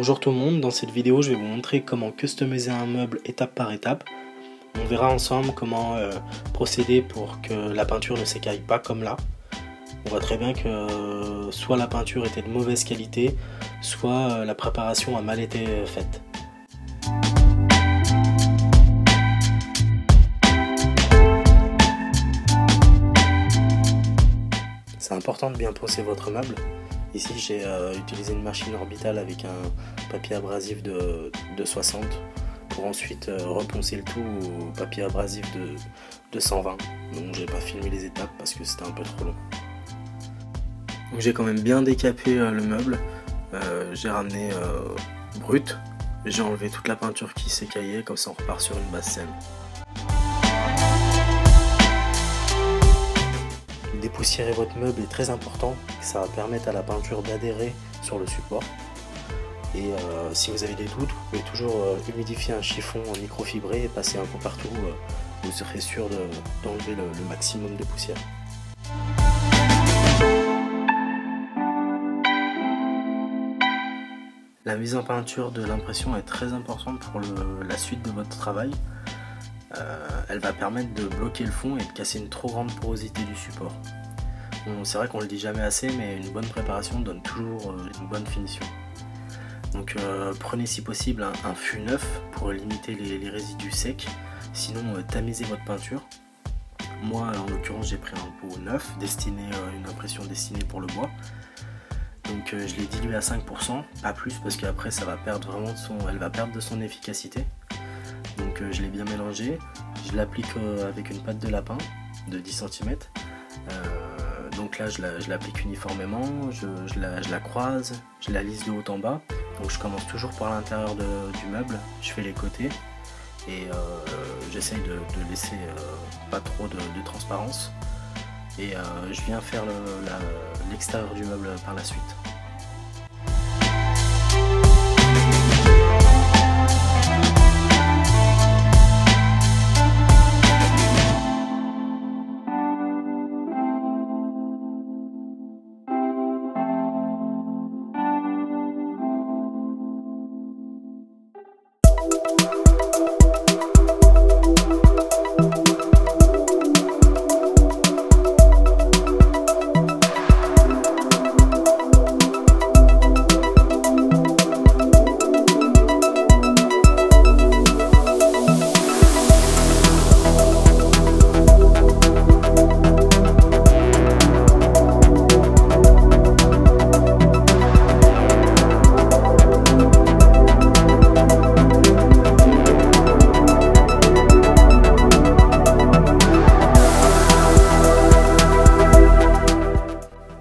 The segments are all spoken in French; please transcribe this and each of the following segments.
Bonjour tout le monde, dans cette vidéo je vais vous montrer comment customiser un meuble étape par étape. On verra ensemble comment procéder pour que la peinture ne s'écaille pas comme là. On voit très bien que soit la peinture était de mauvaise qualité, soit la préparation a mal été faite. C'est important de bien poncer votre meuble. Ici j'ai utilisé une machine orbitale avec un papier abrasif de 60 pour ensuite reponcer le tout au papier abrasif de 120. Donc j'ai pas filmé les étapes parce que c'était un peu trop long. Donc j'ai quand même bien décapé le meuble, j'ai ramené brut, j'ai enlevé toute la peinture qui s'écaillait, comme ça on repart sur une base saine. Dépoussiérer votre meuble est très important, ça va permettre à la peinture d'adhérer sur le support. Et si vous avez des doutes, vous pouvez toujours humidifier un chiffon en microfibré et passer un coup partout, vous serez sûr d'enlever le maximum de poussière. La mise en peinture de l'impression est très importante pour la suite de votre travail. Elle va permettre de bloquer le fond et de casser une trop grande porosité du support. Bon, c'est vrai qu'on le dit jamais assez, mais une bonne préparation donne toujours une bonne finition. Donc prenez si possible un fût neuf pour limiter les résidus secs, sinon tamisez votre peinture. Moi en l'occurrence j'ai pris un pot neuf, une impression destinée pour le bois. Donc je l'ai dilué à 5%, pas plus parce qu'après ça va perdre vraiment elle va perdre de son efficacité. Donc je l'ai bien mélangé, je l'applique avec une pâte de lapin de 10 cm. Donc là je l'applique uniformément, je la croise, je la lisse de haut en bas. Donc je commence toujours par l'intérieur du meuble, je fais les côtés et j'essaye de laisser pas trop de transparence. Et je viens faire l'extérieur du meuble par la suite.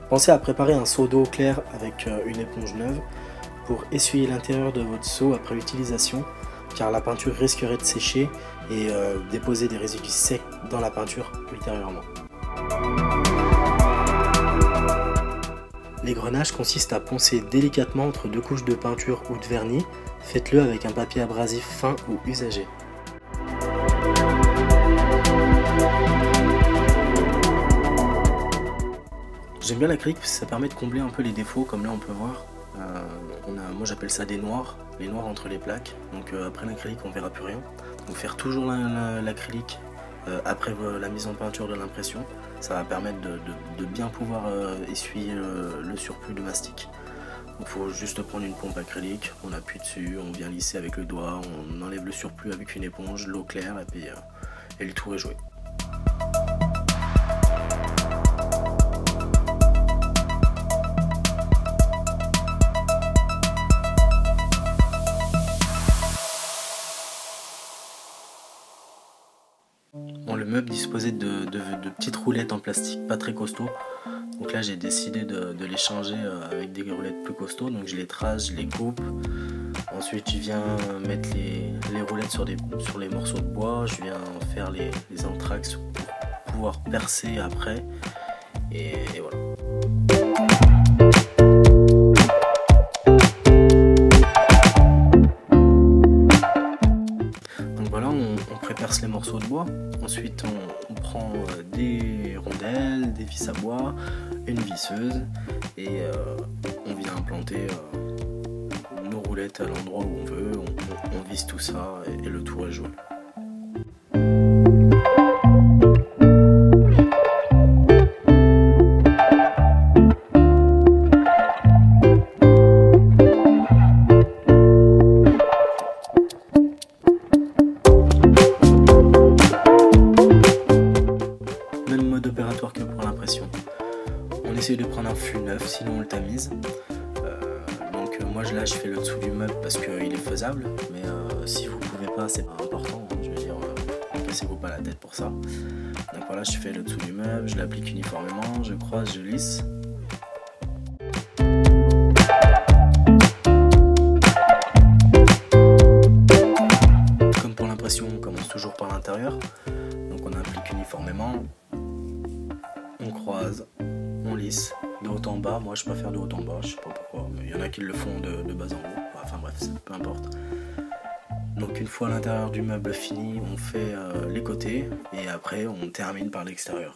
Pensez à préparer un seau d'eau claire avec une éponge neuve pour essuyer l'intérieur de votre seau après utilisation, car la peinture risquerait de sécher et déposer des résidus secs dans la peinture ultérieurement. L'égrenage consiste à poncer délicatement entre deux couches de peinture ou de vernis. Faites-le avec un papier abrasif fin ou usagé. J'aime bien l'acrylique parce que ça permet de combler un peu les défauts, comme là on peut voir. Moi j'appelle ça des noirs, les noirs entre les plaques. Donc après l'acrylique on verra plus rien. Donc faire toujours l'acrylique après la mise en peinture de l'impression, ça va permettre de bien pouvoir essuyer le surplus de mastic. Il faut juste prendre une pompe acrylique, on appuie dessus, on vient lisser avec le doigt, on enlève le surplus avec une éponge, l'eau claire et puis et le tour est joué. Bon, le meuble disposait de petites roulettes en plastique pas très costauds. Donc là j'ai décidé de les changer avec des roulettes plus costauds. Donc je les trace, je les coupe. Ensuite je viens mettre les roulettes sur les morceaux de bois. Je viens faire les entraxes pour pouvoir percer après. Et voilà. Perce les morceaux de bois. Ensuite on prend des rondelles, des vis à bois, une visseuse et on vient implanter nos roulettes roulette à l'endroit où on veut, on visse tout ça et le tour est joué. Même mode opératoire que pour l'impression. On essaye de prendre un flux neuf, sinon on le tamise. Moi là je fais le dessous du meuble parce qu'il est faisable, mais si vous pouvez pas, c'est pas important, hein, je veux dire, cassez-vous pas la tête pour ça. Donc voilà, je fais le dessous du meuble, je l'applique uniformément, je croise, je lisse. Comme pour l'impression, on commence toujours par l'intérieur, donc on applique uniformément, on croise, on lisse. De haut en bas, moi je préfère de haut en bas, je sais pas pourquoi, mais il y en a qui le font de bas en haut, enfin bref, peu importe. Donc une fois l'intérieur du meuble fini, on fait les côtés et après on termine par l'extérieur.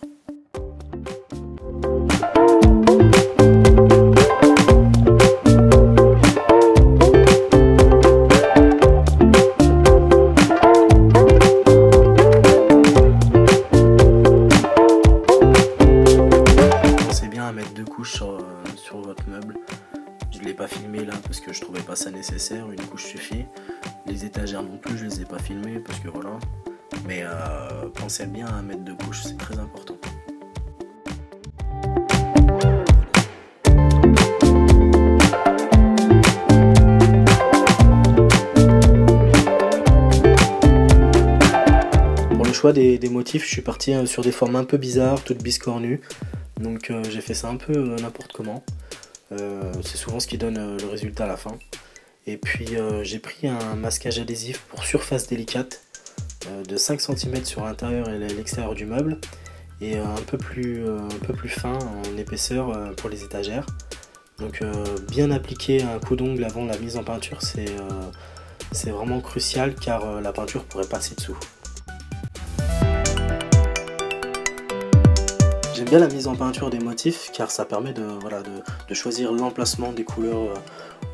Sur votre meuble. Je ne l'ai pas filmé là parce que je trouvais pas ça nécessaire, une couche suffit. Les étagères non plus, je les ai pas filmées parce que voilà. Mais pensez bien à mettre 2 couches, c'est très important. Pour le choix des motifs, je suis parti sur des formes un peu bizarres, toutes biscornues. Donc j'ai fait ça un peu n'importe comment. C'est souvent ce qui donne le résultat à la fin. Et puis j'ai pris un masquage adhésif pour surface délicate de 5 cm sur l'intérieur et l'extérieur du meuble et un peu plus fin en épaisseur pour les étagères. Donc bien appliquer un coup d'ongle avant la mise en peinture, c'est vraiment crucial car la peinture pourrait passer dessous. J'aime bien la mise en peinture des motifs car ça permet de choisir l'emplacement des couleurs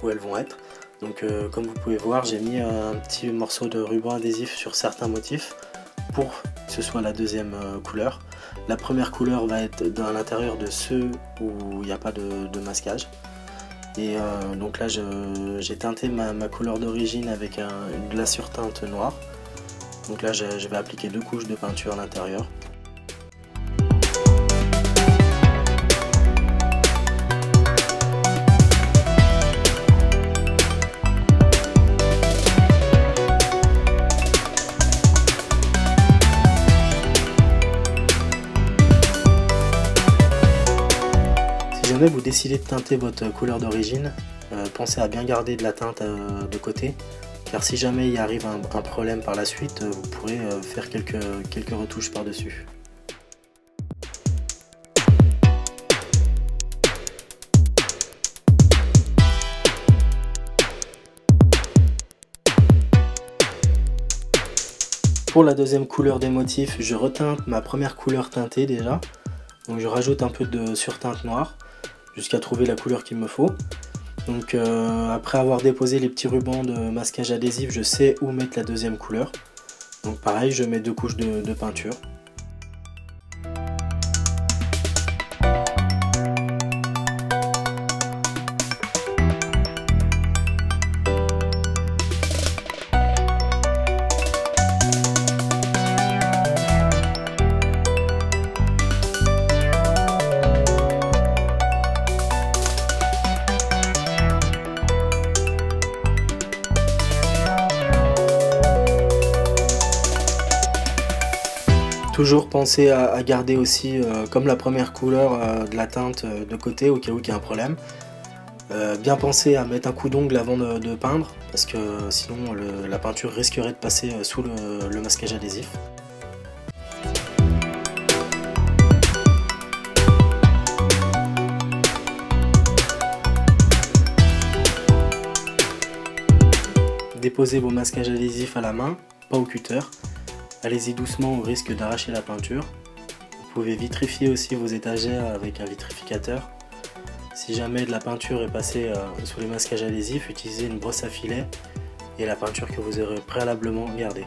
où elles vont être. Donc comme vous pouvez voir, j'ai mis un petit morceau de ruban adhésif sur certains motifs pour que ce soit la deuxième couleur. La première couleur va être dans l'intérieur de ceux où il n'y a pas de masquage. Et donc là j'ai teinté ma couleur d'origine avec une glaçure teinte noire. Donc là je vais appliquer 2 couches de peinture à l'intérieur. Si jamais vous décidez de teinter votre couleur d'origine, pensez à bien garder de la teinte de côté, car si jamais il arrive un problème par la suite, vous pourrez faire quelques retouches par-dessus. Pour la deuxième couleur des motifs, je reteinte ma première couleur teintée déjà, donc je rajoute un peu de surteinte noire, jusqu'à trouver la couleur qu'il me faut. Donc après avoir déposé les petits rubans de masquage adhésif, je sais où mettre la deuxième couleur. Donc pareil, je mets 2 couches de peinture. Toujours penser à garder aussi, comme la première couleur, de la teinte de côté au cas où il y a un problème. Bien penser à mettre un coup d'ongle avant de peindre, parce que sinon la peinture risquerait de passer sous le masquage adhésif. Déposez vos masquages adhésifs à la main, pas au cutter. Allez-y doucement au risque d'arracher la peinture. Vous pouvez vitrifier aussi vos étagères avec un vitrificateur. Si jamais de la peinture est passée sous les masquages adhésifs, utilisez une brosse à filet et la peinture que vous aurez préalablement gardée.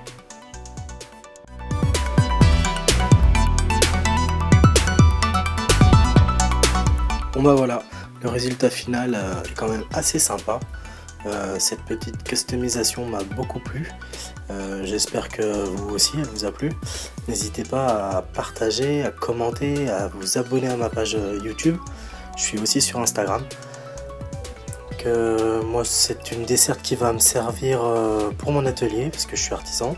Bon bah voilà, le résultat final est quand même assez sympa. Cette petite customisation m'a beaucoup plu. J'espère que vous aussi elle vous a plu. N'hésitez pas à partager, à commenter, à vous abonner à ma page YouTube. Je suis aussi sur Instagram. Moi c'est une desserte qui va me servir pour mon atelier parce que je suis artisan.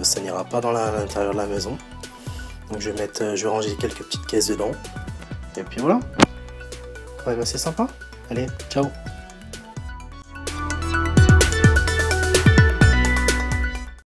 Ça n'ira pas dans l'intérieur de la maison. Donc je vais ranger quelques petites caisses dedans. Et puis voilà. Ouais, bah c'est sympa. Allez, ciao.